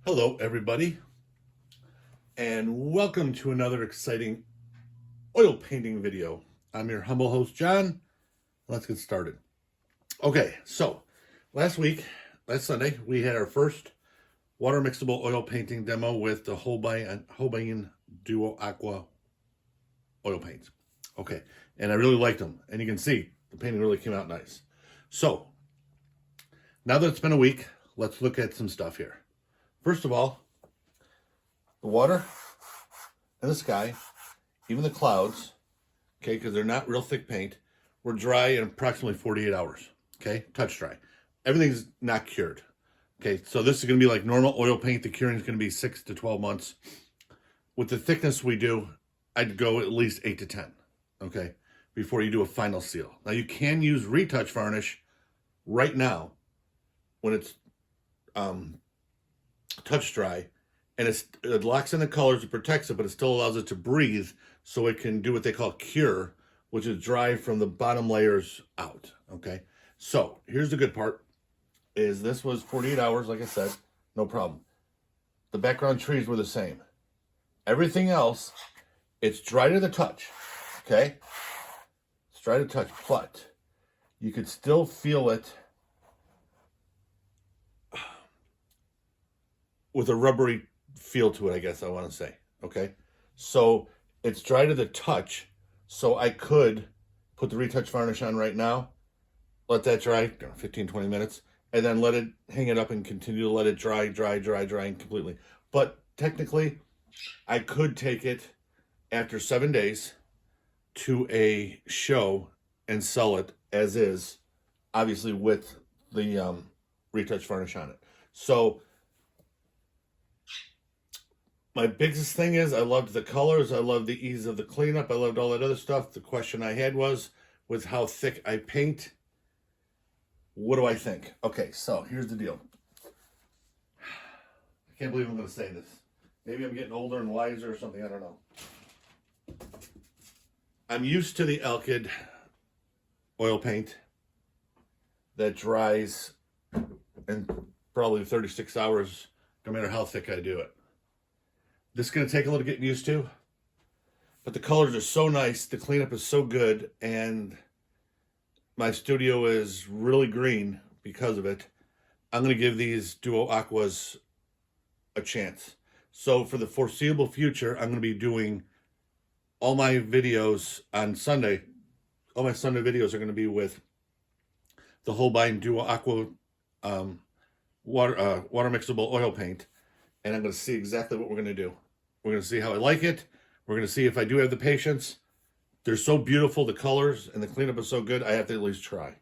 Hello, everybody, and welcome to another exciting oil painting video. I'm your humble host, John. Let's get started. Okay, so last Sunday, we had our first water mixable oil painting demo with the Holbein Duo Aqua oil paints. Okay, and I really liked them, and you can see the painting really came out nice. So now that it's been a week, let's look at some stuff here. First of all, the water and the sky, even the clouds, okay, because they're not real thick paint, were dry in approximately 48 hours, okay, touch dry. Everything's not cured, okay, so this is going to be like normal oil paint. The curing is going to be 6 to 12 months. With the thickness we do, I'd go at least 8 to 10, okay, before you do a final seal. Now, you can use retouch varnish right now when it's touch dry, and it locks in the colors, it protects it, but it still allows it to breathe, so it can do what they call cure, which is dry from the bottom layers out, okay? So here's the good part, is this was 48 hours, like I said, no problem. The background trees were the same. Everything else, it's dry to the touch, okay? It's dry to touch, but you could still feel it with a rubbery feel to it, I guess I want to say, okay? So it's dry to the touch, so I could put the retouch varnish on right now, let that dry, 15, 20 minutes, and then let it, hang it up and continue to let it dry and completely. But technically, I could take it after 7 days to a show and sell it as is, obviously with the retouch varnish on it. So my biggest thing is I loved the colors. I loved the ease of the cleanup. I loved all that other stuff. The question I had was how thick I paint. What do I think? Okay, so here's the deal. I can't believe I'm going to say this. Maybe I'm getting older and wiser or something. I don't know. I'm used to the Alkyd oil paint that dries in probably 36 hours, no matter how thick I do it. This is going to take a little getting used to, but the colors are so nice, the cleanup is so good, and my studio is really green because of it. I'm going to give these Duo Aquas a chance. So for the foreseeable future, I'm going to be doing all my videos on Sunday. All my Sunday videos are going to be with the Holbein Duo Aqua water mixable oil paint, and I'm going to see exactly what we're going to do. We're going to see how I like it. We're going to see if I do have the patience. They're so beautiful, the colors, and the cleanup is so good, I have to at least try.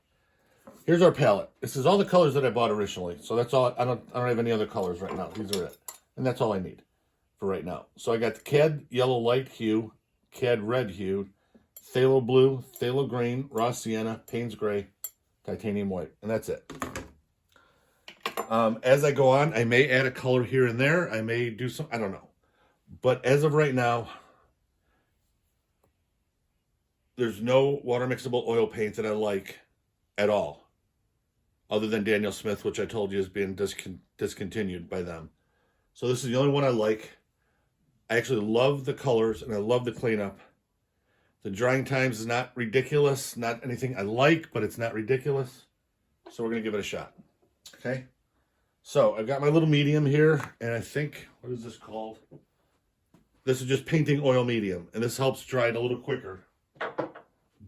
Here's our palette. This is all the colors that I bought originally. So that's all. I don't have any other colors right now. These are it. And that's all I need for right now. So I got the CAD Yellow Light Hue, CAD Red Hue, Phthalo Blue, Phthalo Green, Raw Sienna, Payne's Gray, Titanium White. And that's it. As I go on, I may add a color here and there. I may do some, I don't know. But as of right now, there's no water mixable oil paint that I like at all, other than Daniel Smith, which I told you is being discontinued by them. So this is the only one I like. I actually love the colors and I love the cleanup. The drying times is not ridiculous, not anything I like, but it's not ridiculous. So we're going to give it a shot. Okay. So I've got my little medium here, and I think, what is this called? This is just painting oil medium, and this helps dry it a little quicker.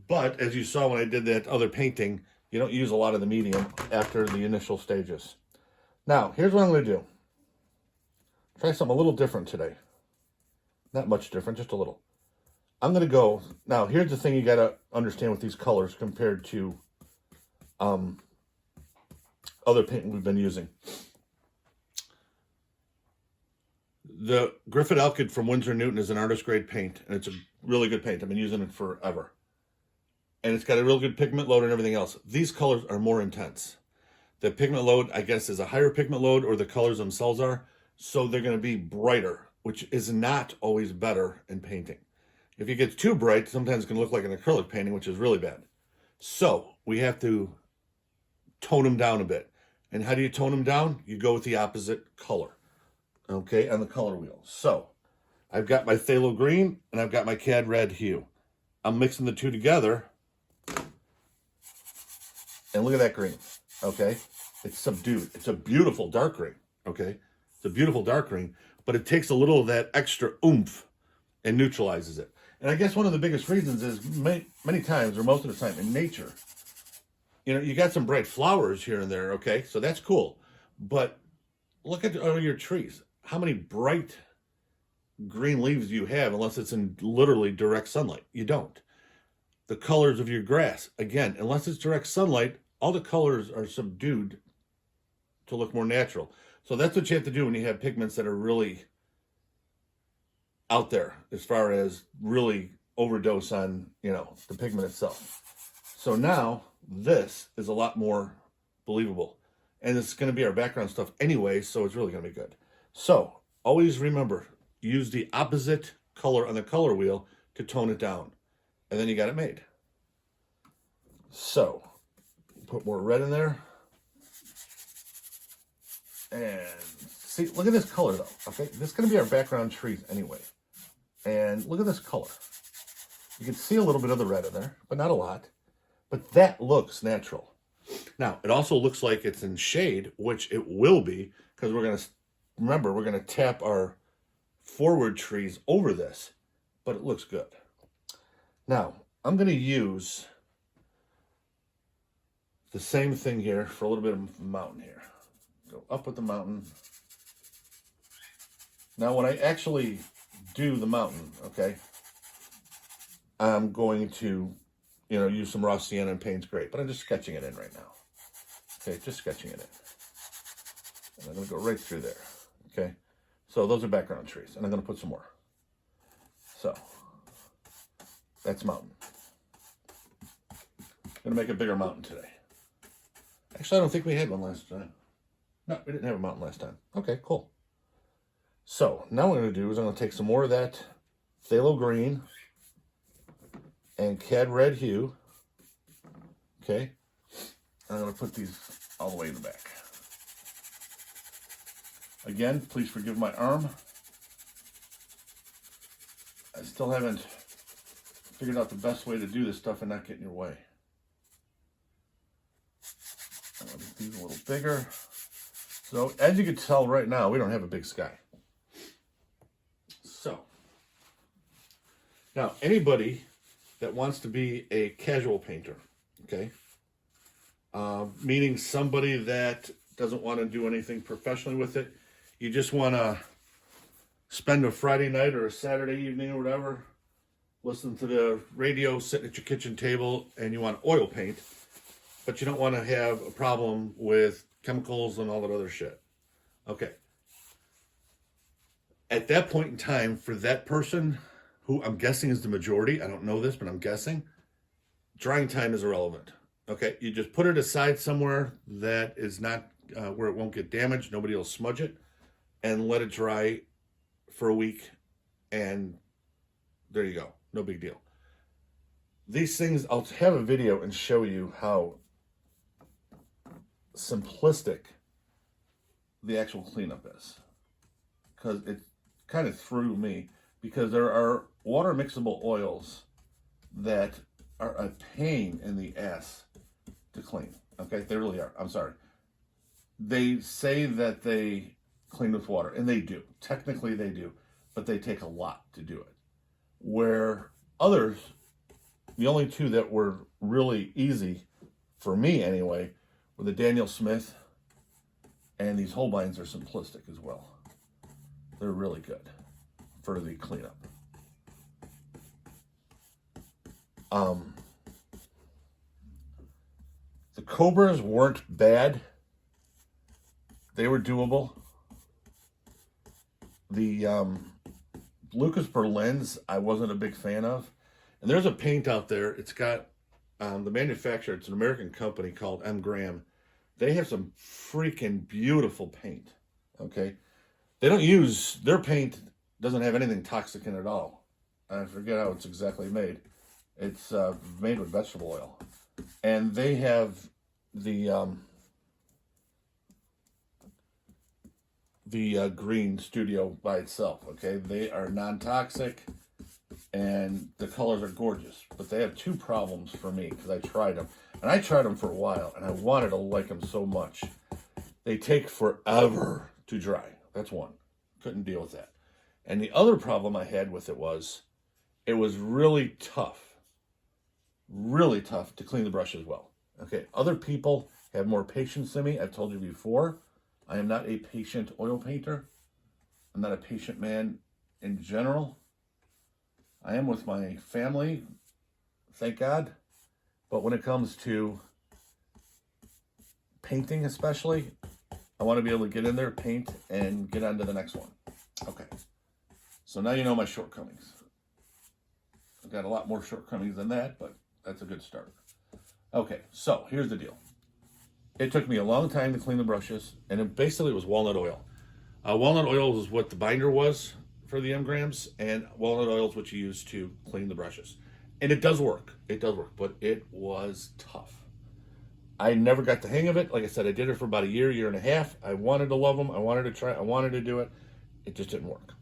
But as you saw when I did that other painting, you don't use a lot of the medium after the initial stages. Now, here's what I'm going to do. Try something a little different today. Not much different, just a little. I'm going to go, now here's the thing you got to understand with these colors compared to other paint we've been using. The Griffith Alkyd from Winsor & Newton is an artist grade paint, and it's a really good paint. I've been using it forever. And it's got a real good pigment load and everything else. These colors are more intense. The pigment load, I guess, is a higher pigment load, or the colors themselves are, so they're going to be brighter, which is not always better in painting. If it gets too bright, sometimes it can look like an acrylic painting, which is really bad. So we have to tone them down a bit. And how do you tone them down? You go with the opposite color. okay, on the color wheel. So I've got my phthalo green and I've got my cad red hue. I'm mixing the two together. And look at that green, okay? It's subdued. It's a beautiful dark green, okay? It's a beautiful dark green, but it takes a little of that extra oomph and neutralizes it. And I guess one of the biggest reasons is many times, or most of the time in nature, you know, you got some bright flowers here and there, okay? So that's cool. But look at all your trees. How many bright green leaves do you have unless it's in literally direct sunlight? You don't. The colors of your grass, again, unless it's direct sunlight, all the colors are subdued to look more natural. So that's what you have to do when you have pigments that are really out there as far as really overdose on, you know, the pigment itself. So now this is a lot more believable. And it's going to be our background stuff anyway, so it's really going to be good. So always remember, use the opposite color on the color wheel to tone it down. And then you got it made. So, put more red in there. And see, look at this color though, okay? This is going to be our background trees anyway. And look at this color. You can see a little bit of the red in there, but not a lot. But that looks natural. Now, it also looks like it's in shade, which it will be, because we're going to, remember, we're going to tap our forward trees over this, but it looks good. Now, I'm going to use the same thing here for a little bit of mountain here. Go up with the mountain. Now, when I actually do the mountain, okay, I'm going to, you know, use some raw sienna and paint's great, but I'm just sketching it in right now. Okay, just sketching it in. And I'm going to go right through there, okay? So those are background trees, and I'm going to put some more. So that's mountain. I'm going to make a bigger mountain today. Actually, I don't think we had one last time. No, we didn't have a mountain last time. Okay, cool. So now what I'm going to do is I'm going to take some more of that phthalo green and cad red hue. Okay. I'm going to put these all the way in the back. Again, please forgive my arm. I still haven't figured out the best way to do this stuff and not get in your way. I'm going to make these a little bigger. So, as you can tell right now, we don't have a big sky. So, now anybody that wants to be a casual painter, okay, meaning somebody that doesn't want to do anything professionally with it, you just want to spend a Friday night or a Saturday evening or whatever, listen to the radio, sitting at your kitchen table, and you want oil paint, but you don't want to have a problem with chemicals and all that other shit. Okay. At that point in time, for that person, who I'm guessing is the majority, I don't know this, but I'm guessing, drying time is irrelevant. Okay, you just put it aside somewhere that is not, where it won't get damaged, nobody will smudge it, and let it dry for a week, and there you go. No big deal. These things, I'll have a video and show you how simplistic the actual cleanup is. Because it kind of threw me, because there are water mixable oils that are a pain in the ass to clean. Okay, they really are. I'm sorry. They say that they clean with water, and they do. Technically they do, but they take a lot to do it. Where others, the only two that were really easy, for me anyway, were the Daniel Smith, and these Holbeins are simplistic as well. They're really good for the cleanup. The Cobras weren't bad. They were doable. The Lucas Berlins, I wasn't a big fan of. And there's a paint out there. It's got the manufacturer. It's an American company called M. Graham. They have some freaking beautiful paint. Okay, they don't use, their paint doesn't have anything toxic in it at all. I forget how it's exactly made. It's made with vegetable oil, and they have the the Green Studio by itself, okay? They are non-toxic, and the colors are gorgeous. But they have two problems for me, because I tried them. And I tried them for a while, and I wanted to like them so much. They take forever to dry. That's one. Couldn't deal with that. And the other problem I had with it was really tough to clean the brush as well. Okay, other people have more patience than me. I've told you before, I am not a patient oil painter. I'm not a patient man in general. I am with my family, thank God. But when it comes to painting especially, I want to be able to get in there, paint, and get on to the next one. Okay, so now you know my shortcomings. I've got a lot more shortcomings than that, but that's a good start. Okay, so here's the deal. It took me a long time to clean the brushes, and it basically was walnut oil. Walnut oil was what the binder was for the M-grams, and walnut oil is what you use to clean the brushes. And it does work. It does work, but it was tough. I never got the hang of it. Like I said, I did it for about a year and a half. I wanted to love them. I wanted to try. I wanted to do it. It just didn't work.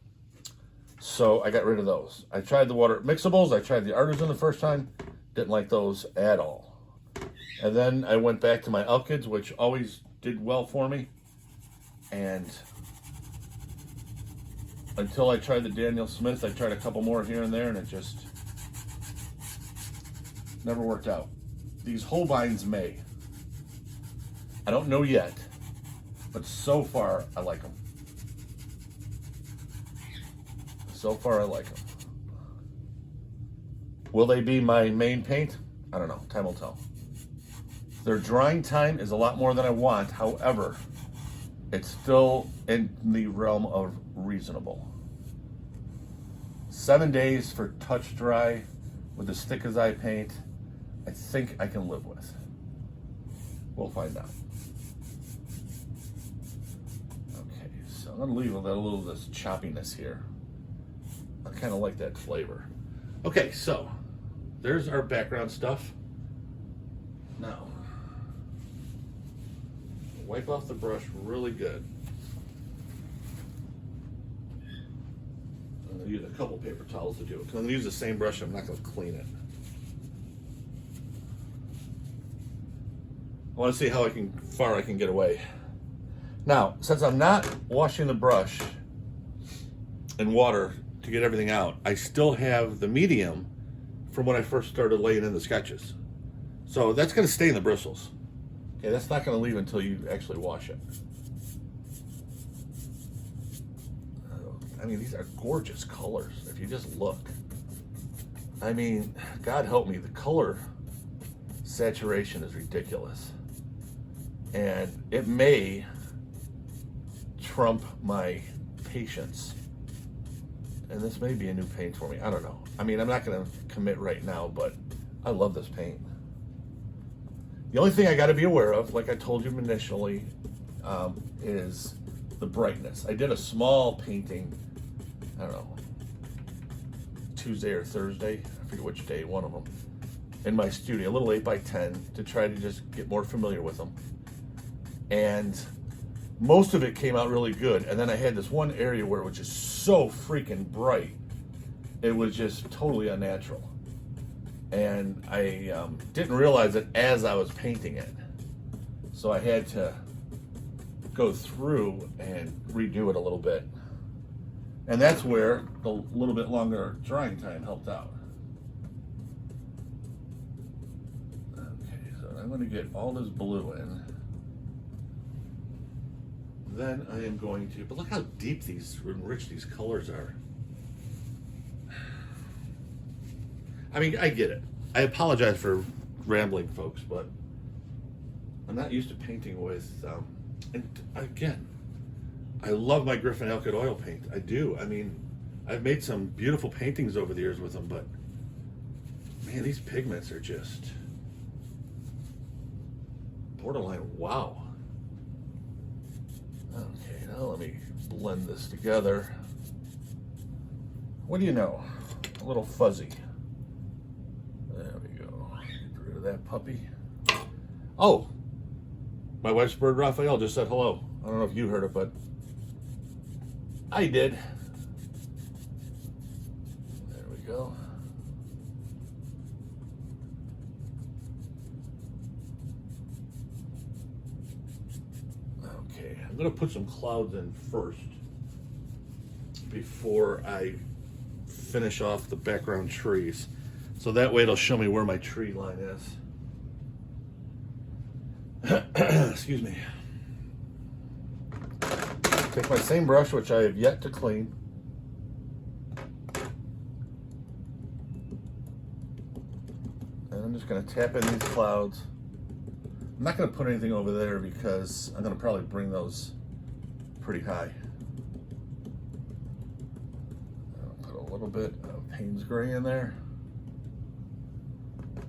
So I got rid of those. I tried the water mixables. I tried the Artisan the first time. Didn't like those at all. And then I went back to my Alkids, which always did well for me. And until I tried the Daniel Smith, I tried a couple more here and there, and it just never worked out. These Holbeins may. I don't know yet, but so far I like them. So far I like them. Will they be my main paint? I don't know. Time will tell. Their drying time is a lot more than I want. However, it's still in the realm of reasonable. 7 days for touch dry with as thick as I paint, I think I can live with. We'll find out. Okay, so I'm going to leave a little of this choppiness here. I kind of like that flavor. Okay, so there's our background stuff. Now, wipe off the brush really good. I'm going to use a couple paper towels to do it, because I'm going to use the same brush. I'm not going to clean it. I want to see how far I can get away. Now, since I'm not washing the brush in water to get everything out, I still have the medium from when I first started laying in the sketches. So that's going to stay in the bristles. Okay, that's not going to leave until you actually wash it. I mean, these are gorgeous colors, if you just look. I mean, God help me, the color saturation is ridiculous. And it may trump my patience. And this may be a new paint for me. I don't know. I mean, I'm not going to commit right now, but I love this paint. The only thing I got to be aware of, like I told you initially, is the brightness. I did a small painting, I don't know, Tuesday or Thursday, I forget which day, one of them, in my studio, a little 8x10, to try to just get more familiar with them. And most of it came out really good. And then I had this one area where it was just so freaking bright. It was just totally unnatural. And I didn't realize it as I was painting it. So I had to go through and redo it a little bit. And that's where the little bit longer drying time helped out. Okay, so I'm going to get all this blue in. Then I am going to, but look how deep these and rich these colors are. I mean, I get it. I apologize for rambling, folks, but I'm not used to painting with, and again, I love my Griffin Alkyd oil paint. I do. I mean, I've made some beautiful paintings over the years with them, but man, these pigments are just borderline wow. Okay, now let me blend this together. What do you know? A little fuzzy. There we go. Get rid of that puppy. Oh, my wife's bird Raphael just said hello. I don't know if you heard it, but I did. There we go. Okay, I'm gonna put some clouds in first before I finish off the background trees. So that way it'll show me where my tree line is. Excuse me. Take my same brush, which I have yet to clean. And I'm just gonna tap in these clouds. I'm not gonna put anything over there because I'm gonna probably bring those pretty high. I'll put a little bit of Payne's Gray in there.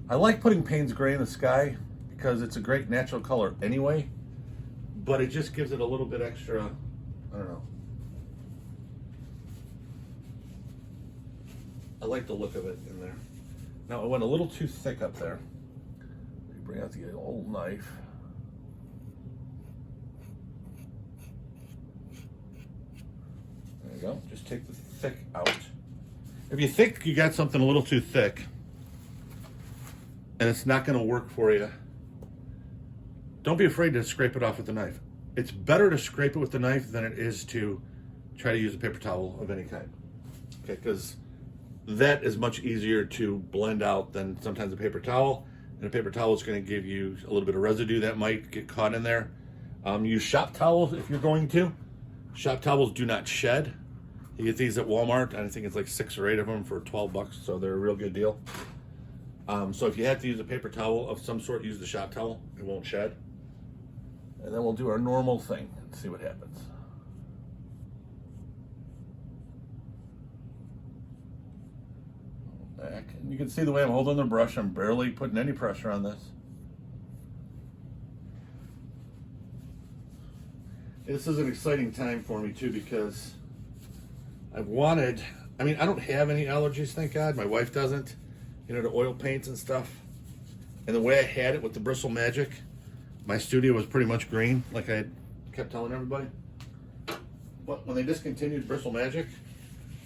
I like putting Payne's Gray in the sky because it's a great natural color anyway, but it just gives it a little bit extra, I don't know. I like the look of it in there. Now, I went a little too thick up there. Bring out the old knife. There you go. Just take the thick out. If you think you got something a little too thick and it's not going to work for you, don't be afraid to scrape it off with the knife. It's better to scrape it with the knife than it is to try to use a paper towel of any kind. Okay, because that is much easier to blend out than sometimes a paper towel. And a paper towel is going to give you a little bit of residue that might get caught in there. Use shop towels if you're going to. Shop towels do not shed. You get these at Walmart. I think it's like 6 or 8 of them for $12, so they're a real good deal. So if you have to use a paper towel of some sort, use the shop towel. It won't shed. And then we'll do our normal thing and see what happens. Back. And you can see the way I'm holding the brush. I'm barely putting any pressure on this. This is an exciting time for me too because I don't have any allergies, thank God. My wife doesn't, to oil paints and stuff. And the way I had it with the Bristle Magic, my studio was pretty much green, like I kept telling everybody. But when they discontinued Bristle Magic,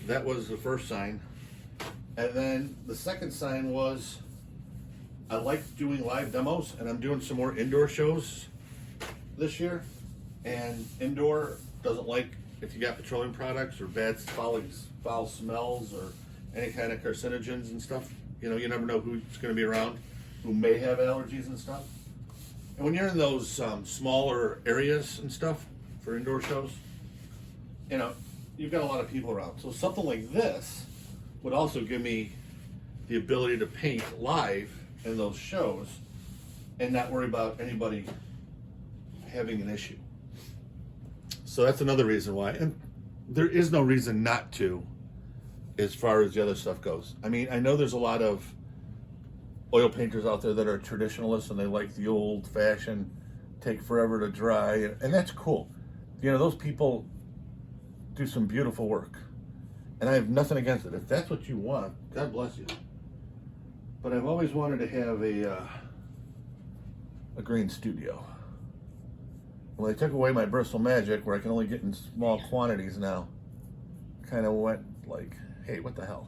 that was the first sign. And then the second sign was I like doing live demos, and I'm doing some more indoor shows this year. And indoor doesn't like if you got petroleum products or bad foul smells or any kind of carcinogens and stuff. You never know who's going to be around who may have allergies and stuff. And when you're in those smaller areas and stuff for indoor shows, you've got a lot of people around. So something like this would also give me the ability to paint live in those shows and not worry about anybody having an issue. So that's another reason why. And there is no reason not to as far as the other stuff goes. I mean, I know there's a lot of oil painters out there that are traditionalists and they like the old fashioned, take forever to dry, and that's cool. Those people do some beautiful work. And I have nothing against it. If that's what you want, God bless you. But I've always wanted to have a green studio. When they took away my Bristle Magic, where I can only get in small quantities now, kind of went like, hey, what the hell?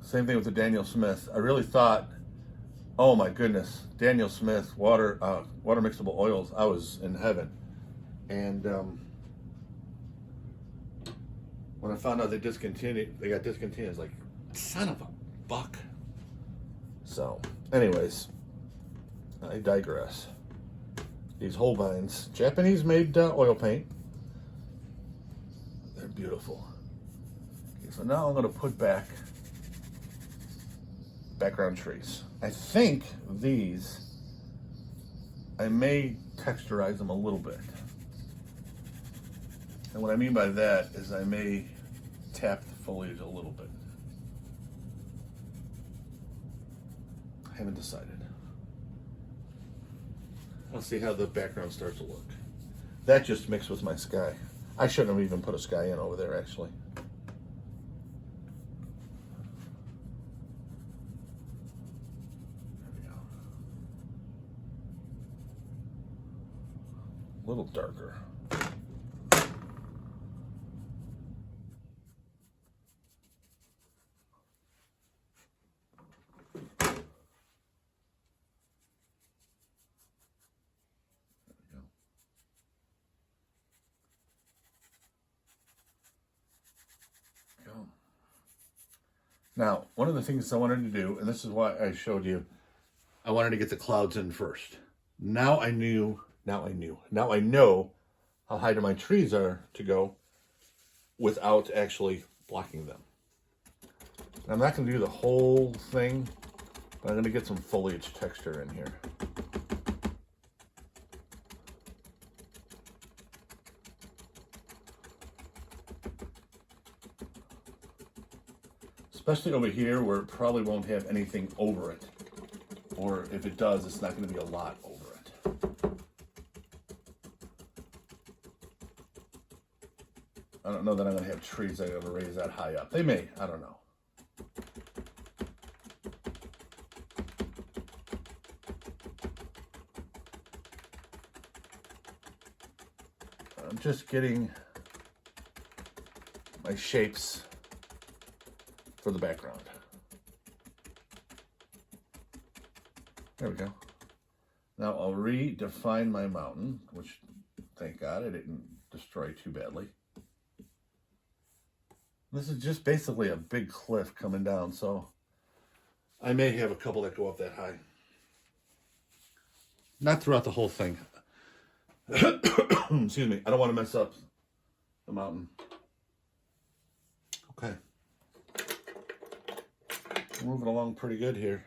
Same thing with the Daniel Smith. I really thought, oh my goodness, Daniel Smith, water mixable oils, I was in heaven. And when I found out they got discontinued, I was like, son of a buck. So, anyways, I digress. These Holbeins, Japanese-made oil paint. They're beautiful. Okay, so now I'm going to put back background trees. I think these, I may texturize them a little bit. And what I mean by that is I may tap the foliage a little bit. I haven't decided. Let's see how the background starts to look. That just mixed with my sky. I shouldn't have even put a sky in over there, actually. There we go. A little darker. Now, one of the things I wanted to do, and this is why I showed you, I wanted to get the clouds in first. Now I know how high my trees are to go without actually blocking them. I'm not going to do the whole thing, but I'm going to get some foliage texture in here. Especially over here where it probably won't have anything over it. Or if it does, it's not going to be a lot over it. I don't know that I'm going to have trees that are going to raise that high up. They may, I don't know. I'm just getting my shapes for the background. There we go. Now I'll redefine my mountain, which thank God I didn't destroy too badly. This is just basically a big cliff coming down, so I may have a couple that go up that high. Not throughout the whole thing. Excuse me, I don't want to mess up the mountain. Okay. Moving along pretty good here.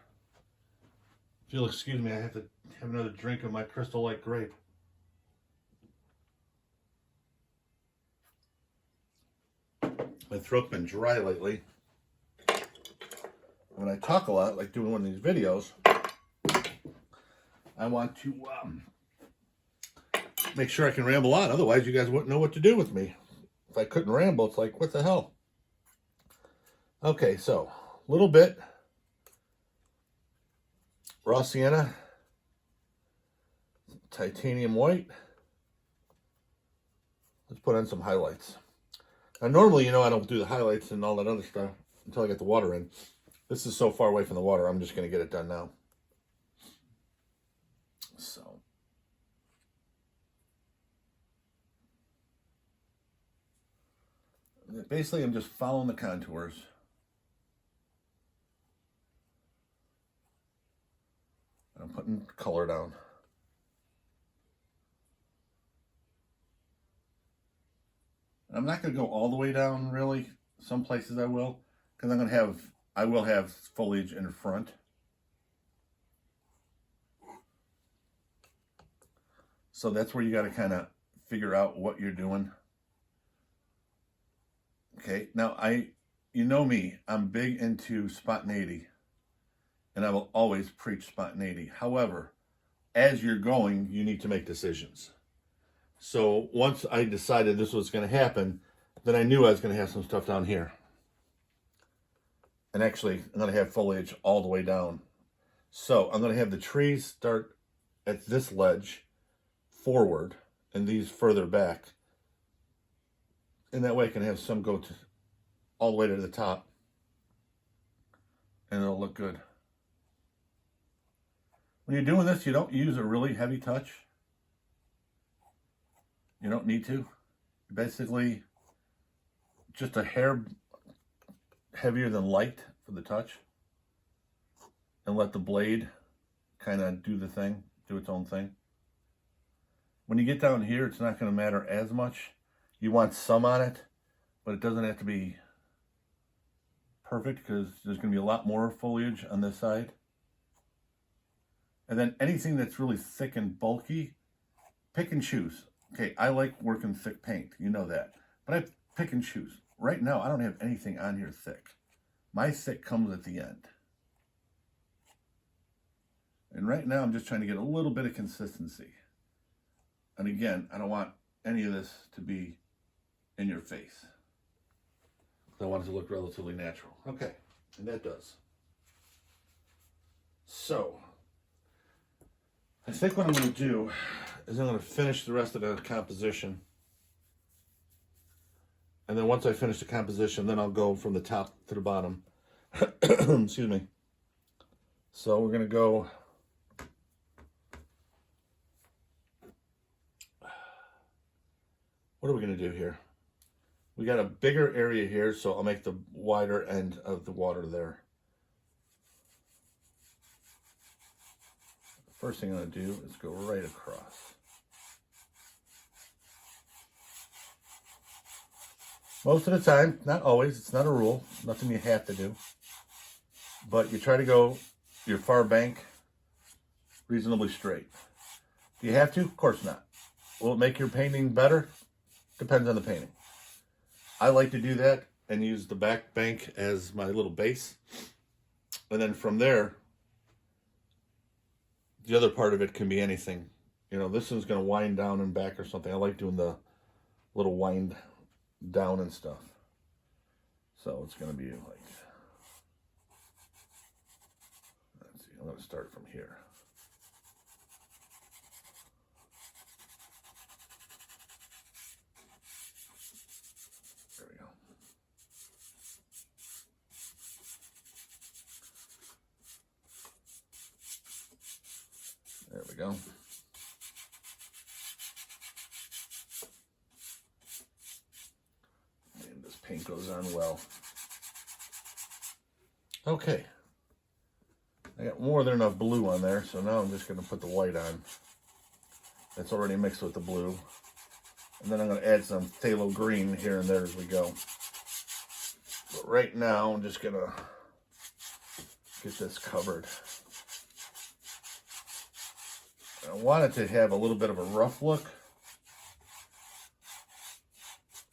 If you'll excuse me, I have to have another drink of my Crystal Light grape. My throat's been dry lately. When I talk a lot, like doing one of these videos, I want to make sure I can ramble on. Otherwise, you guys wouldn't know what to do with me. If I couldn't ramble, it's like, what the hell? Okay, so a little bit raw sienna, titanium white. Let's put on some highlights. Now, normally, I don't do the highlights and all that other stuff until I get the water in. This is so far away from the water, I'm just going to get it done now. So, basically, I'm just following the contours. I'm putting color down. I'm not going to go all the way down, really. Some places I will, because I will have foliage in front. So that's where you got to kind of figure out what you're doing. Okay, now you know me, I'm big into spontaneity. And I will always preach spontaneity. However, as you're going, you need to make decisions. So once I decided this was going to happen, then I knew I was going to have some stuff down here. And actually, I'm going to have foliage all the way down. So I'm going to have the trees start at this ledge forward and these further back. And that way I can have some go all the way to the top. And it'll look good. When you're doing this, you don't use a really heavy touch. You don't need to. Basically, just a hair heavier than light for the touch. And let the blade kind of do the thing, do its own thing. When you get down here, it's not going to matter as much. You want some on it, but it doesn't have to be perfect because there's going to be a lot more foliage on this side. And then anything that's really thick and bulky, pick and choose. Okay, I like working thick paint. You know that. But I pick and choose. Right now, I don't have anything on here thick. My thick comes at the end. And right now, I'm just trying to get a little bit of consistency. And again, I don't want any of this to be in your face. I want it to look relatively natural. Okay, and that does. So, I think what I'm going to do is I'm going to finish the rest of the composition. And then once I finish the composition, then I'll go from the top to the bottom. Excuse me. So we're going to go... What are we going to do here? We got a bigger area here, so I'll make the wider end of the water there. First thing I'm going to do is go right across. Most of the time, not always, it's not a rule, nothing you have to do. But you try to go your far bank reasonably straight. Do you have to? Of course not. Will it make your painting better? Depends on the painting. I like to do that and use the back bank as my little base. And then from there, the other part of it can be anything. You know, this one's going to wind down and back or something. I like doing the little wind down and stuff. So it's going to be like, let's see, I'm going to start from here. There we go. There we go. And this paint goes on well. Okay. I got more than enough blue on there, so now I'm just going to put the white on. That's already mixed with the blue. And then I'm going to add some phthalo green here and there as we go. But right now, I'm just going to get this covered. I want it to have a little bit of a rough look,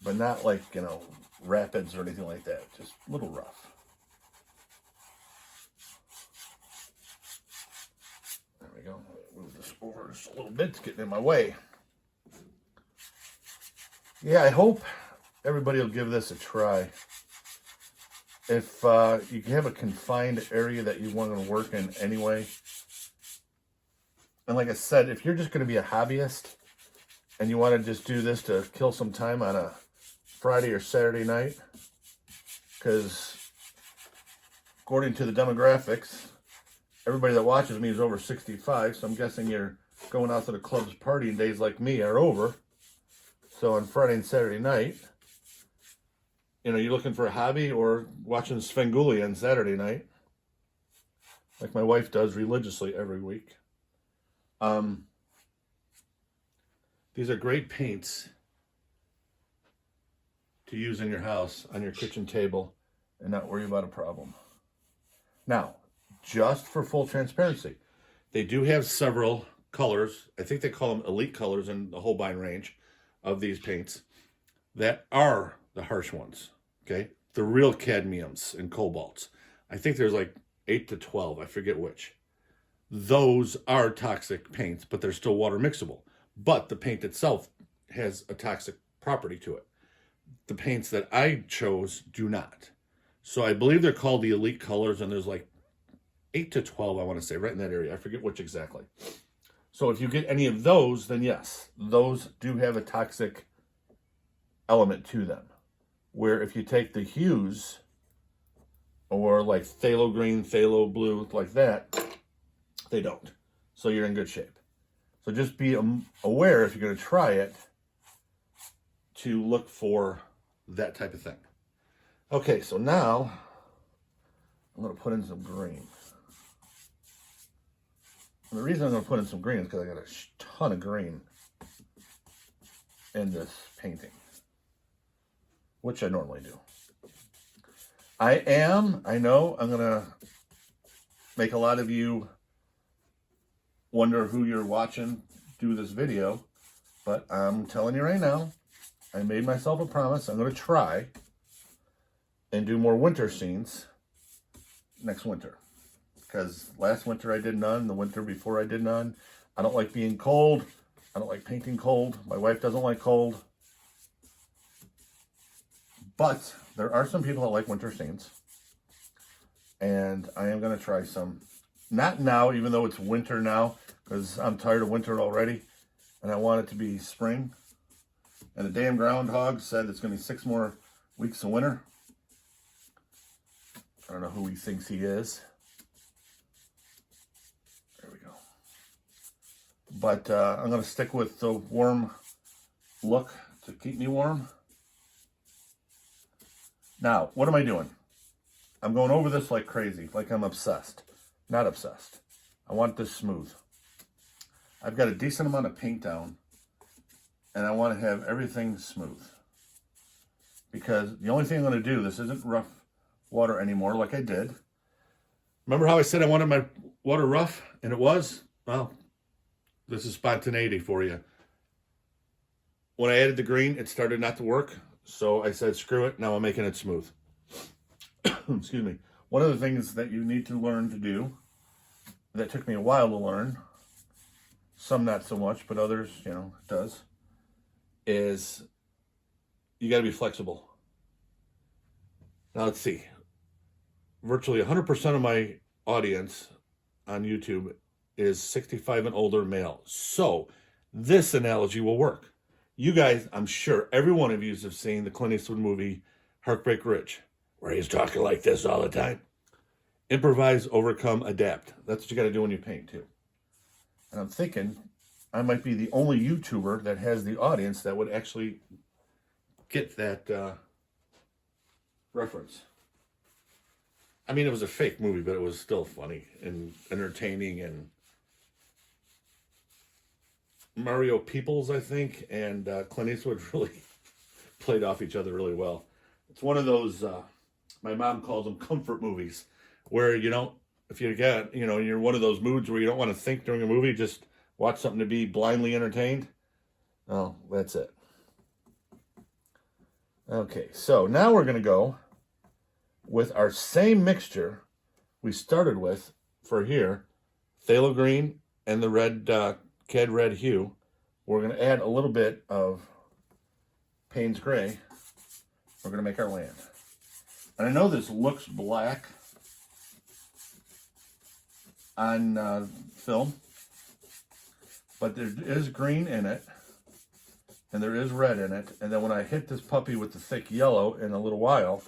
but not like, you know, rapids or anything like that. Just a little rough. There we go. Move this over just a little bit. It's getting in my way. Yeah, I hope everybody will give this a try. If you have a confined area that you want to work in anyway, and like I said, if you're just going to be a hobbyist and you want to just do this to kill some time on a Friday or Saturday night, because according to the demographics, everybody that watches me is over 65, so I'm guessing you're going out to the clubs partying days like me are over. So on Friday and Saturday night, you know, you're looking for a hobby or watching Svengoolie on Saturday night, like my wife does religiously every week. These are great paints to use in your house, on your kitchen table, and not worry about a problem. Now, just for full transparency, they do have several colors. I think they call them elite colors in the Holbein range of these paints that are the harsh ones, okay? The real cadmiums and cobalts. I think there's like 8 to 12, I forget which. Those are toxic paints, but they're still water mixable. But the paint itself has a toxic property to it. The paints that I chose do not. So I believe they're called the elite colors, and there's like 8 to 12, I want to say, right in that area. I forget which exactly. So if you get any of those, then yes, those do have a toxic element to them. Where if you take the hues, or like phthalo green, phthalo blue, like that, they don't. So you're in good shape. So just be aware if you're going to try it to look for that type of thing. Okay, so now I'm going to put in some green. And the reason I'm going to put in some green is because I got a ton of green in this painting, which I normally do. I know I'm going to make a lot of you wonder who you're watching do this video, but I'm telling you right now, I made myself a promise. I'm going to try and do more winter scenes next winter. Because last winter I did none, the winter before I did none. I don't like being cold. I don't like painting cold. My wife doesn't like cold. But there are some people that like winter scenes. And I am going to try some. Not now, even though it's winter now, because I'm tired of winter already. and I want it to be spring. And the damn groundhog said it's going to be 6 more weeks of winter. I don't know who he thinks he is. There we go. But I'm going to stick with the warm look to keep me warm. Now, what am I doing? I'm going over this like crazy, like I'm obsessed. Not obsessed. I want this smooth. I've got a decent amount of paint down, and I want to have everything smooth. Because the only thing I'm going to do, this isn't rough water anymore like I did. Remember how I said I wanted my water rough, and it was? Well, this is spontaneity for you. When I added the green, it started not to work, so I said, screw it, now I'm making it smooth. Excuse me. One of the things that you need to learn to do, that took me a while to learn, some not so much, but others, you know, it does, is you got to be flexible. Now let's see. Virtually 100% of my audience on YouTube is 65 and older male. So this analogy will work. You guys, I'm sure every one of you have seen the Clint Eastwood movie Heartbreak Ridge, where he's talking like this all the time. Improvise, overcome, adapt. That's what you got to do when you paint too. And I'm thinking I might be the only YouTuber that has the audience that would actually get that reference. I mean, it was a fake movie, but it was still funny and entertaining. And Mario Peoples, I think, and Clint Eastwood really played off each other really well. It's one of those, my mom calls them comfort movies, where you don't, if you got, you know, you're one of those moods where you don't want to think during a movie, just watch something to be blindly entertained. Oh, that's it. Okay, so now we're going to go with our same mixture we started with for here, phthalo green and the red, cad red hue. We're going to add a little bit of Payne's Gray. We're going to make our land. And I know this looks black on film, but there is green in it, and there is red in it. And then when I hit this puppy with the thick yellow in a little while,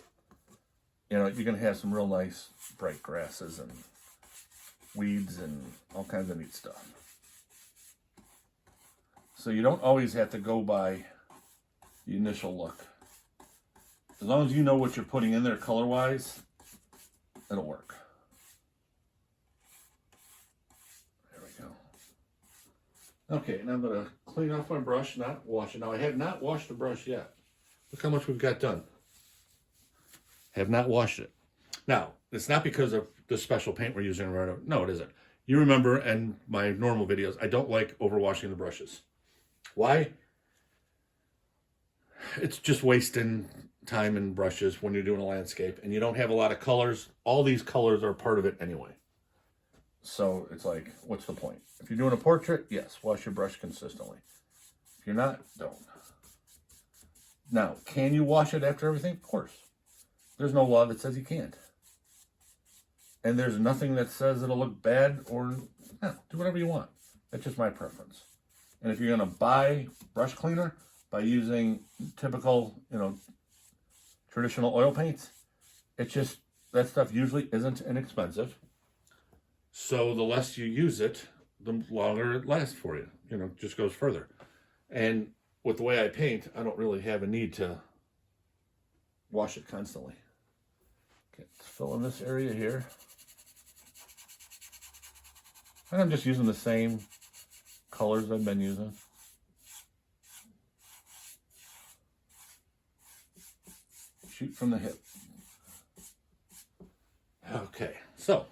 you know, you're going to have some real nice bright grasses and weeds and all kinds of neat stuff. So you don't always have to go by the initial look. As long as you know what you're putting in there color-wise, it'll work. There we go. Okay, and I'm going to clean off my brush, not wash it. Now, I have not washed the brush yet. Look how much we've got done. Have not washed it. Now, it's not because of the special paint we're using right now. No, it isn't. You remember in my normal videos, I don't like overwashing the brushes. Why? It's just wasting time and brushes when you're doing a landscape and you don't have a lot of colors. All these colors are part of it anyway. So it's like, what's the point? If you're doing a portrait, yes, wash your brush consistently. If you're not, don't. Now, can you wash it after everything? Of course. There's no law that says you can't. And there's nothing that says it'll look bad or do whatever you want. That's just my preference. And if you're going to buy brush cleaner by using typical, you know, traditional oil paints, it's just, that stuff usually isn't inexpensive. So the less you use it, the longer it lasts for you. You know, just goes further. And with the way I paint, I don't really have a need to wash it constantly. Okay, let's fill in this area here. And I'm just using the same colors I've been using. Shoot from the hip. Okay, so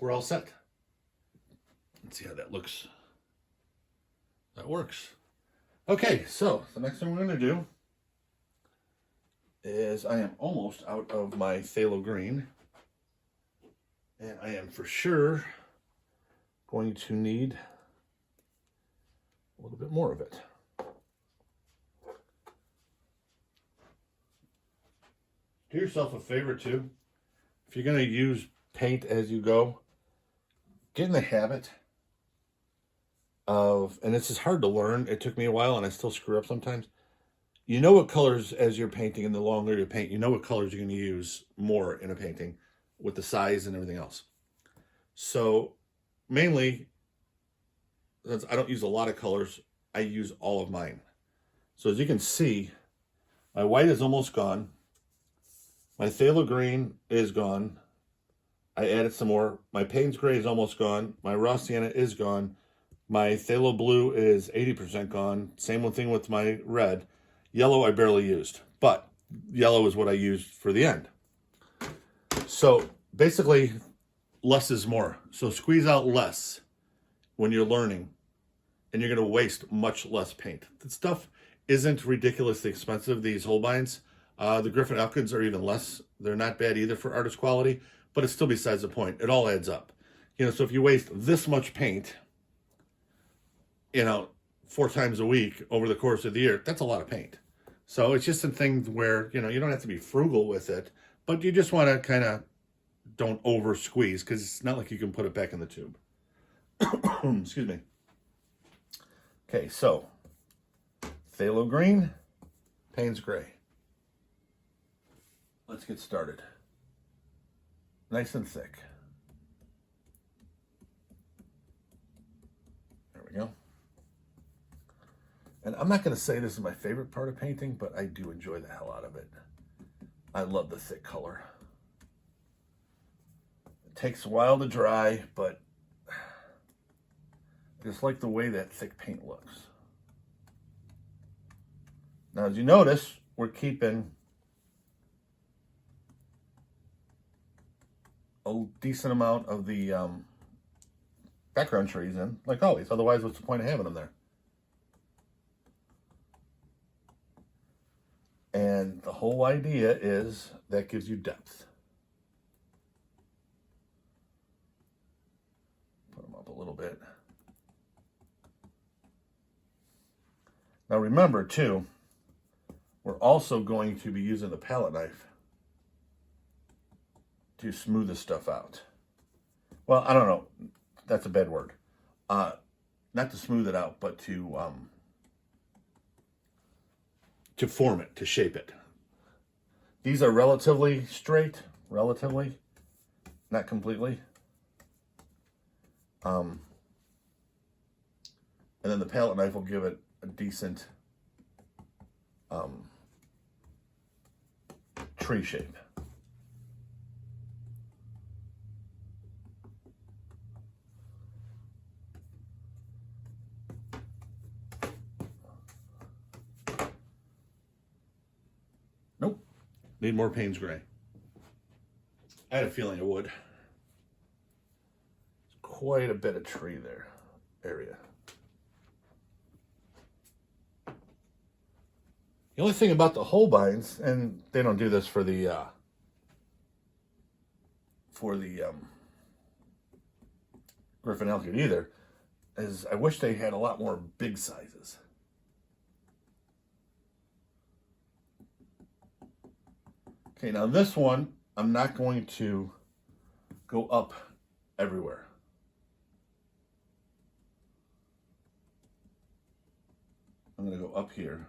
we're all set. Let's see how that looks. That works. Okay, so the next thing we're going to do is I am almost out of my phthalo green. And I am for sure going to need a little bit more of it. Do yourself a favor too. If you're going to use paint as you go, get in the habit of, and this is hard to learn. It took me a while and I still screw up sometimes. You know what colors, as you're painting, and the longer you paint, you know what colors you're going to use more in a painting with the size and everything else. So mainly, since I don't use a lot of colors, I use all of mine. So as you can see, my white is almost gone. My phthalo green is gone. I added some more. My Payne's gray is almost gone. My raw sienna is gone. My phthalo blue is 80% gone. Same thing with my red. Yellow I barely used, but yellow is what I used for the end. So basically, less is more. So squeeze out less when you're learning, and you're going to waste much less paint. The stuff isn't ridiculously expensive, these Holbeins. The Griffin Elkins are even less. They're not bad either for artist quality, but it's still besides the point. It all adds up. So if you waste this much paint, 4 times a week over the course of the year, that's a lot of paint. So it's just some things where, you don't have to be frugal with it, but you just want to kind of don't over squeeze, because it's not like you can put it back in the tube. Excuse me. Okay, so phthalo green, Payne's gray. Let's get started. Nice and thick. There we go. And I'm not going to say this is my favorite part of painting, but I do enjoy the hell out of it. I love the thick color. It takes a while to dry, but I just like the way that thick paint looks. Now, as you notice, we're keeping a decent amount of the background trees in, like always. Otherwise, what's the point of having them there? And the whole idea is that gives you depth. Put them up a little bit. Now remember too, we're also going to be using the palette knife to smooth this stuff out. Well, I don't know. That's a bad word. Not to smooth it out, but to form it, to shape it. These are relatively straight, not completely. And then the palette knife will give it a decent tree shape. Nope. Need more Payne's gray. I had a feeling it would. There's quite a bit of tree there, area. The only thing about the Holbeins, and they don't do this for the Griffin Elkins either, is I wish they had a lot more big sizes. Okay, now this one, I'm not going to go up everywhere. I'm going to go up here.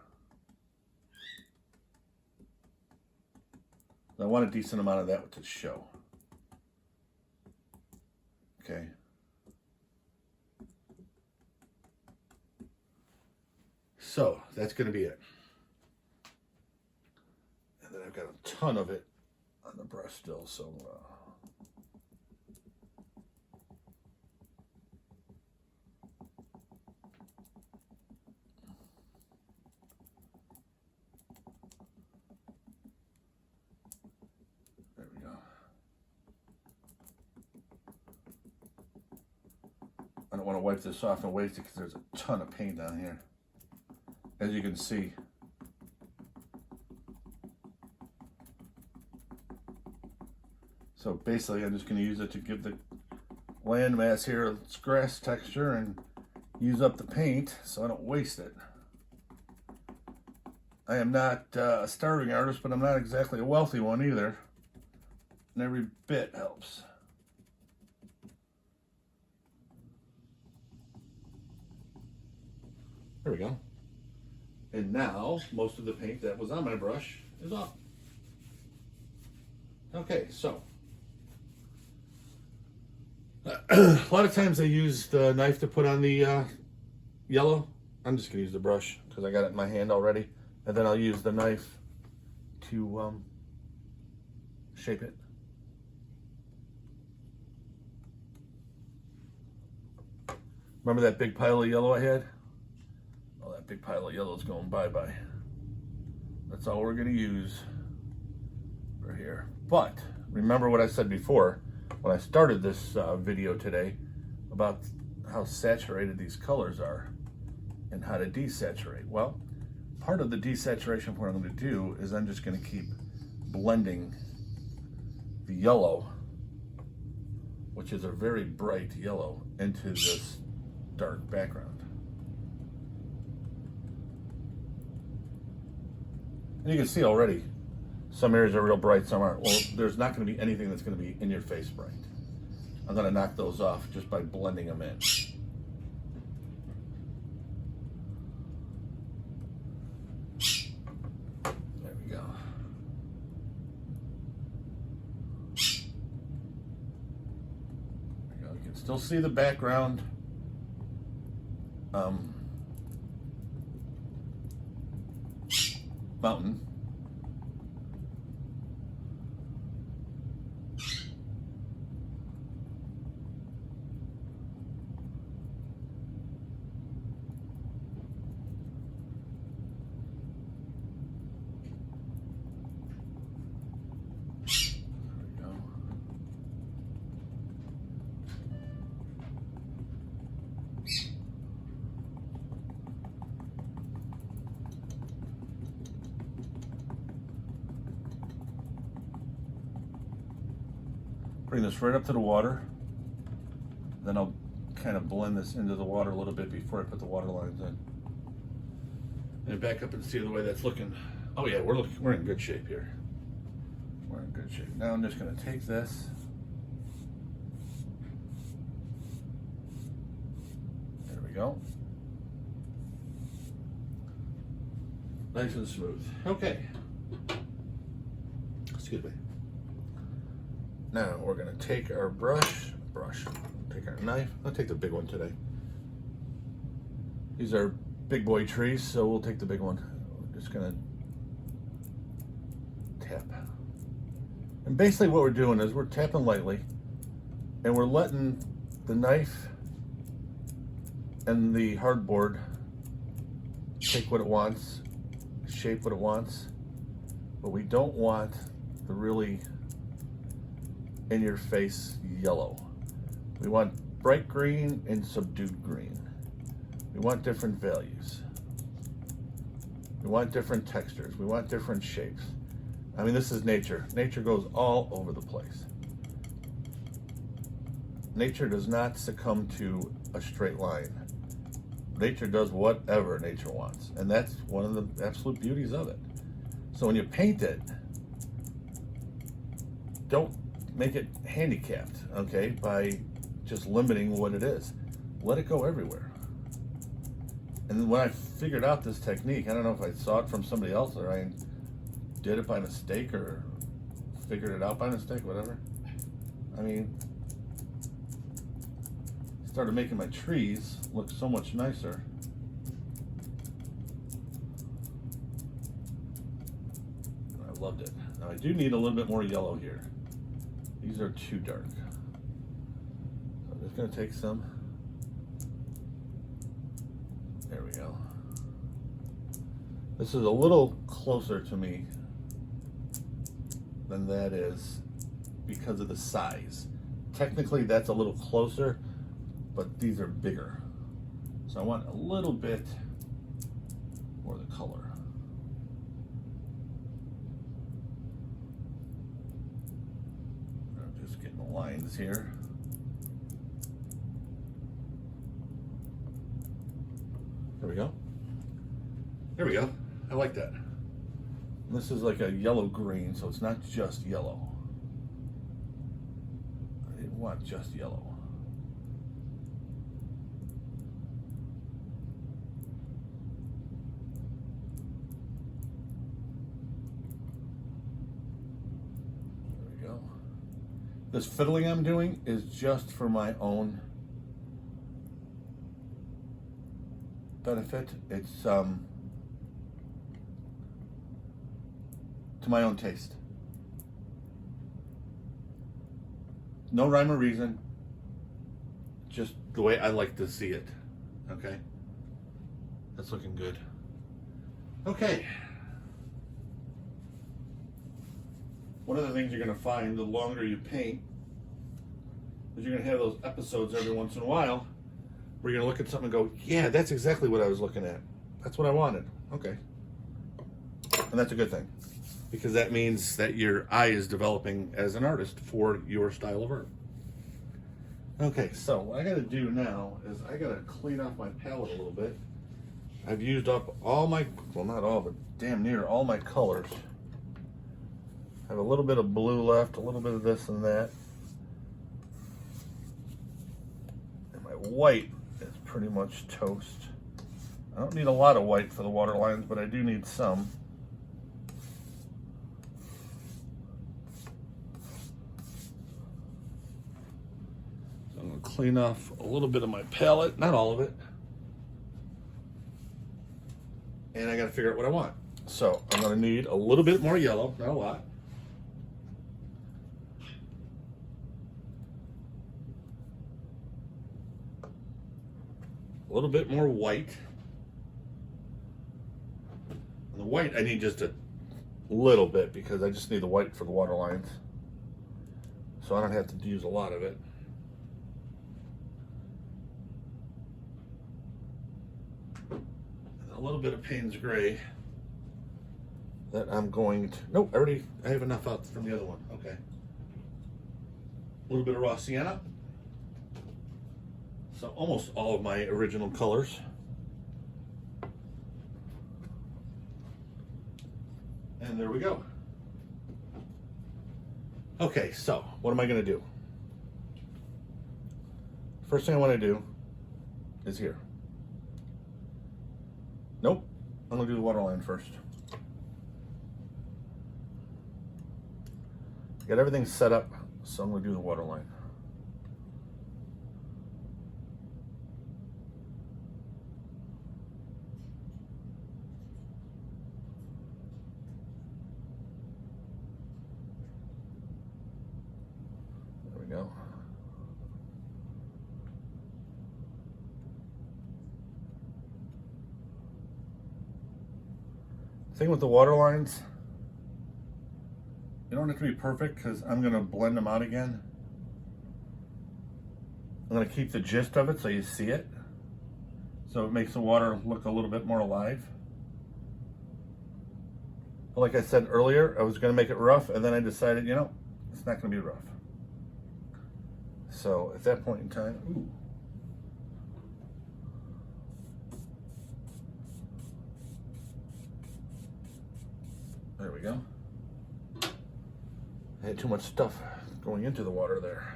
I want a decent amount of that to show. Okay. So that's going to be it. And then I've got a ton of it on the brush still, so there we go. I don't want to wipe this off and waste it because there's a ton of paint down here, as you can see. So basically I'm just going to use it to give the landmass here its grass texture and use up the paint so I don't waste it. I am not a starving artist, but I'm not exactly a wealthy one either. And every bit helps. There we go. And now most of the paint that was on my brush is off. Okay, so a lot of times I use the knife to put on the yellow. I'm just gonna use the brush because I got it in my hand already, and then I'll use the knife to shape it. Remember that big pile of yellow I had? Oh, that big pile of yellow is going bye-bye. That's all we're gonna use for here. But remember what I said before when I started this video today about how saturated these colors are and how to desaturate. Well, part of the desaturation, what I'm gonna do is I'm just gonna keep blending the yellow, which is a very bright yellow, into this dark background. And you can see already some areas are real bright, some aren't. Well, there's not going to be anything that's going to be in your face bright. I'm going to knock those off just by blending them in. There we go. There we go. You can still see the background. Mountain. Bring this right up to the water. Then I'll kind of blend this into the water a little bit before I put the water lines in. And back up and see the way that's looking. Oh yeah, we're in good shape here. We're in good shape. Now I'm just gonna take this. There we go. Nice and smooth. Okay. Excuse me. Now we're gonna take our take our knife. I'll take the big one today. These are big boy trees, so we'll take the big one. We're just gonna tap. And basically what we're doing is we're tapping lightly and we're letting the knife and the hardboard take what it wants, shape what it wants, but we don't want the really in your face yellow. We want bright green and subdued green. We want different values. We want different textures. We want different shapes. I mean, this is nature. Nature goes all over the place. Nature does not succumb to a straight line. Nature does whatever nature wants, and that's one of the absolute beauties of it. So when you paint it, don't make it handicapped, okay, by just limiting what it is. Let it go everywhere. And when I figured out this technique, I don't know if I saw it from somebody else or I did it by mistake or figured it out by mistake, whatever. I mean, started making my trees look so much nicer. I loved it. Now I do need a little bit more yellow here. These are too dark. So I'm just gonna take some. There we go. This is a little closer to me than that is because of the size. Technically that's a little closer, but these are bigger. So I want a little bit more of the color. Lines here. There we go. There we go. I like that. And this is like a yellow green, so it's not just yellow. I didn't want just yellow. This fiddling I'm doing is just for my own benefit. It's to my own taste. No rhyme or reason. Just the way I like to see it. Okay? That's looking good. Okay. One of the things you're going to find the longer you paint is you're going to have those episodes every once in a while where you're going to look at something and go, yeah, that's exactly what I was looking at. That's what I wanted. Okay. And that's a good thing, because that means that your eye is developing as an artist for your style of art. Okay, so what I got to do now is I got to clean off my palette a little bit. I've used up all my, well, not all, but damn near all my colors. I have a little bit of blue left, a little bit of this and that. And my white is pretty much toast. I don't need a lot of white for the water lines, but I do need some. So I'm going to clean off a little bit of my palette, not all of it. And I got to figure out what I want. So I'm going to need a little bit more yellow, not a lot. A little bit more white. And the white I need just a little bit, because I just need the white for the water lines. So I don't have to use a lot of it. And a little bit of Payne's Gray that I'm going to, nope, I have enough out from the other one. Okay. A little bit of raw sienna. So almost all of my original colors. And there we go. Okay, so what am I going to do? First thing I want to do is here. Nope, I'm going to do the waterline first. Got everything set up, so I'm going to do the waterline. Go. Thing with the water lines, you don't have to be perfect, because I'm going to blend them out again. I'm going to keep the gist of it so you see it, so it makes the water look a little bit more alive. But like I said earlier, I was going to make it rough, and then I decided, you know, it's not going to be rough. So at that point in time, ooh. There we go. I had too much stuff going into the water there.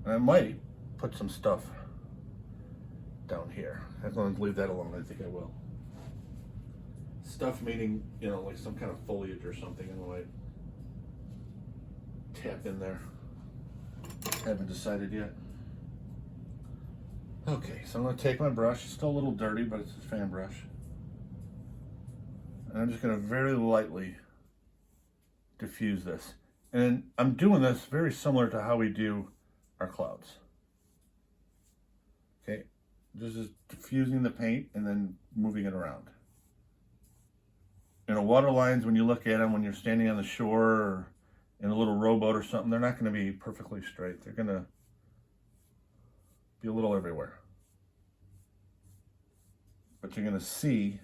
And I might put some stuff down here. I'm going to leave that alone. I think I will. Stuff meaning, you know, like some kind of foliage or something, and I tap in there. Haven't decided yet. Okay, so I'm going to take my brush. It's still a little dirty, but it's a fan brush. And I'm just going to very lightly diffuse this. And I'm doing this very similar to how we do our clouds. Okay, just diffusing the paint and then moving it around. You know, water lines, when you look at them, when you're standing on the shore or in a little rowboat or something, they're not going to be perfectly straight. They're going to be a little everywhere. But you're going to see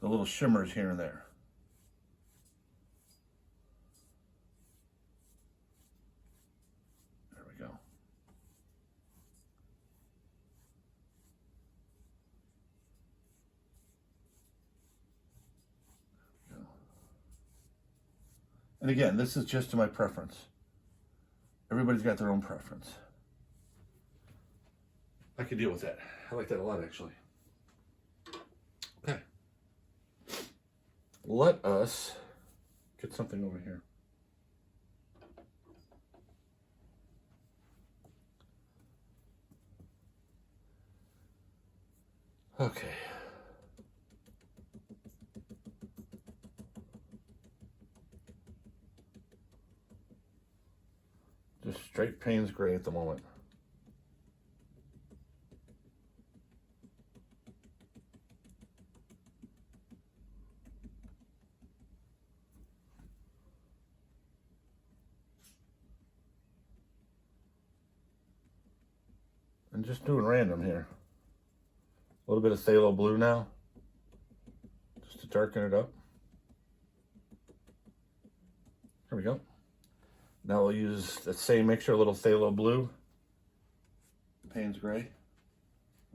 the little shimmers here and there. There we go. And again, this is just to my preference. Everybody's got their own preference. I can deal with that. I like that a lot, actually. let us get something over here. Okay. Just straight Payne's gray at the moment. And just doing random here. A little bit of phthalo blue now, just to darken it up. There we go. Now we'll use the same mixture, a little phthalo blue, Payne's gray,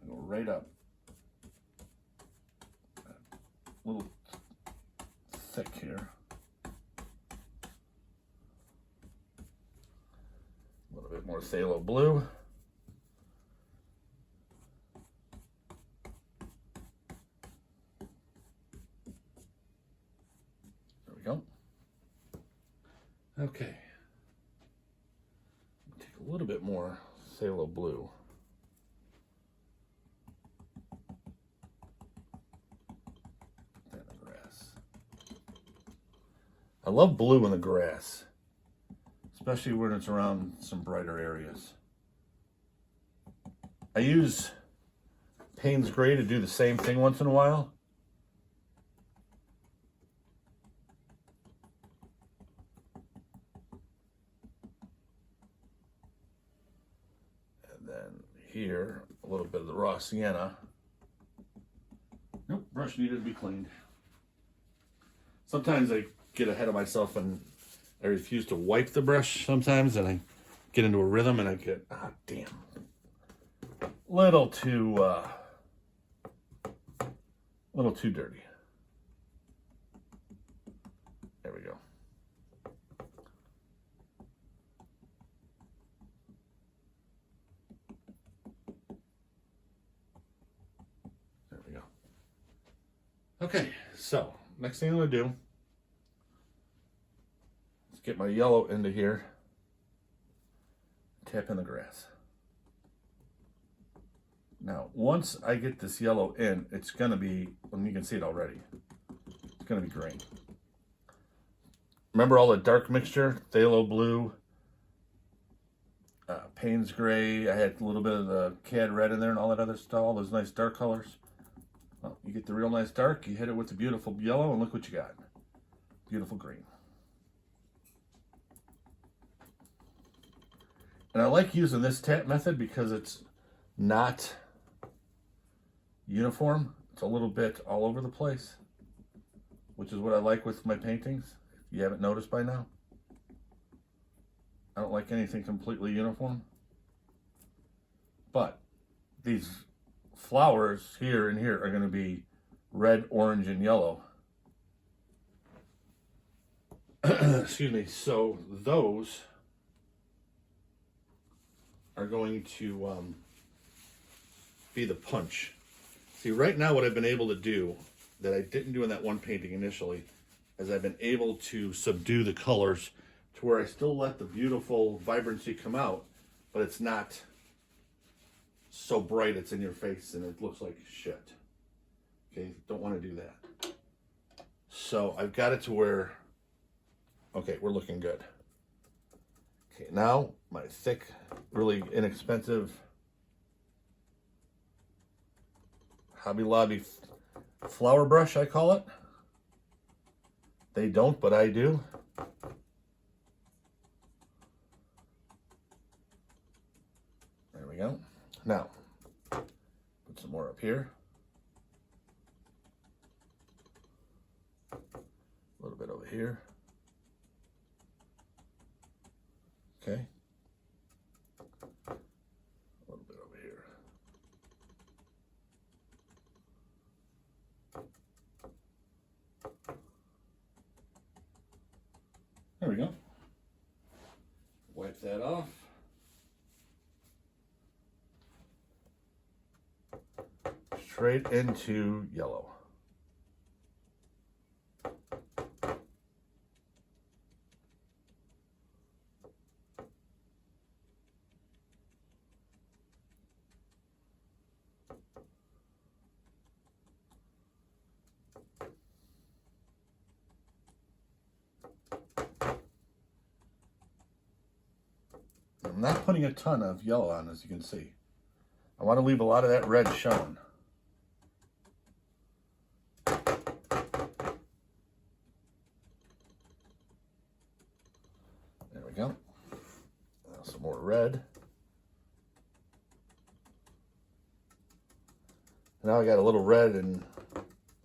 and go right up. A little thick here. A little bit more phthalo blue. There we go. Okay. Take a little bit more phthalo blue. And the grass. I love blue in the grass, especially when it's around some brighter areas. I use Payne's gray to do the same thing once in a while. And then here, a little bit of the raw sienna. Nope, brush needed to be cleaned. Sometimes I get ahead of myself and I refuse to wipe the brush sometimes, and I get into a rhythm and I get, damn, little too dirty. There we go. There we go. Okay, so next thing I'm gonna do is get my yellow into here, tap in the grass. Now, once I get this yellow in, it's gonna be, well, you can see it already, it's gonna be green. Remember all the dark mixture, phthalo blue, Payne's gray, I had a little bit of the cad red in there and all that other stuff, all those nice dark colors. Well, you get the real nice dark, you hit it with the beautiful yellow, and look what you got. Beautiful green. And I like using this tap method because it's not uniform. It's a little bit all over the place, which is what I like with my paintings. If you haven't noticed by now, I don't like anything completely uniform. But these flowers here and here are going to be red, orange, and yellow. Excuse me. So those are going to be the punch. See, right now what I've been able to do that I didn't do in that one painting initially is I've been able to subdue the colors to where I still let the beautiful vibrancy come out, but it's not so bright it's in your face and it looks like shit. Okay, don't want to do that. So I've got it to where, okay, we're looking good. Okay, now my thick, really inexpensive Hobby Lobby flower brush, I call it. They don't, but I do. There we go. Now, put some more up here. A little bit over here. Okay. A little bit over here. There we go. Wipe that off. Straight into yellow. I'm not putting a ton of yellow on, as you can see. I want to leave a lot of that red showing. There we go. Now some more red. Now I got a little red and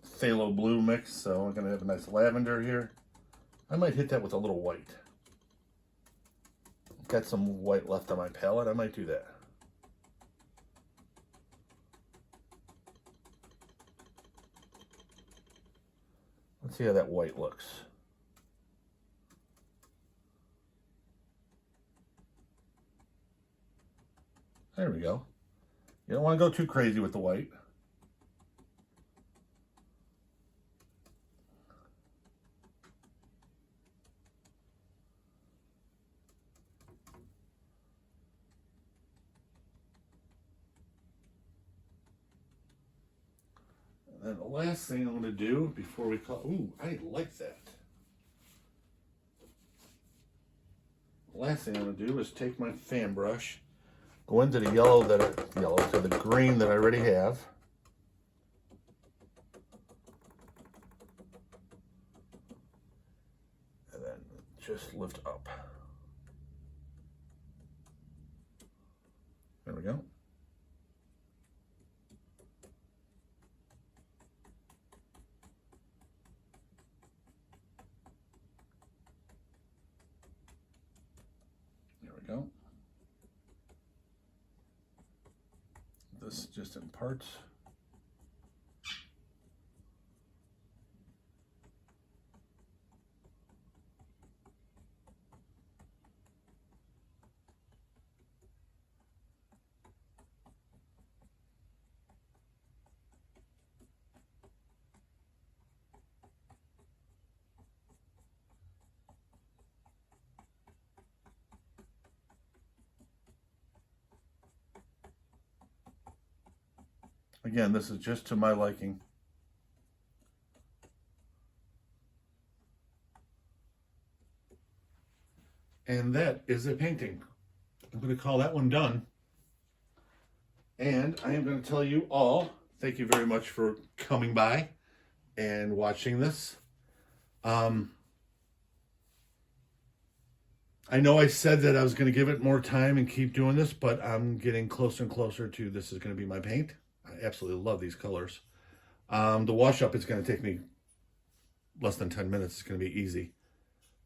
phthalo blue mix, so I'm going to have a nice lavender here. I might hit that with a little white. I've got some white left on my palette. I might do that. Let's see how that white looks. There we go. You don't want to go too crazy with the white. And the last thing I'm going to do before we call... Ooh, I like that. The last thing I'm going to do is take my fan brush, go into the to the green that I already have. And then just lift up. There we go. Go. This just in parts. Again, this is just to my liking. And that is a painting. I'm going to call that one done. And I am going to tell you all, thank you very much for coming by and watching this. I know I said that I was going to give it more time and keep doing this, but I'm getting closer and closer to this is going to be my paint. I absolutely love these colors. The wash up is going to take me less than 10 minutes. It's going to be easy.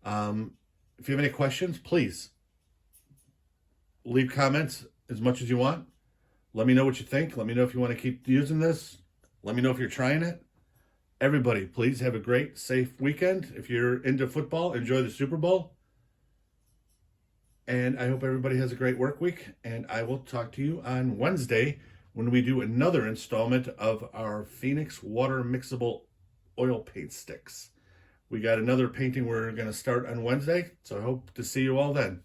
If you have any questions, please leave comments as much as you want. Let me know what you think. Let me know if you want to keep using this. Let me know if you're trying it. Everybody, please have a great, safe weekend. If you're into football, enjoy the Super Bowl. And I hope everybody has a great work week. And I will talk to you on Wednesday when we do another installment of our Phoenix Water Mixable Oil Paint Sticks. We got another painting we're going to start on Wednesday, so I hope to see you all then.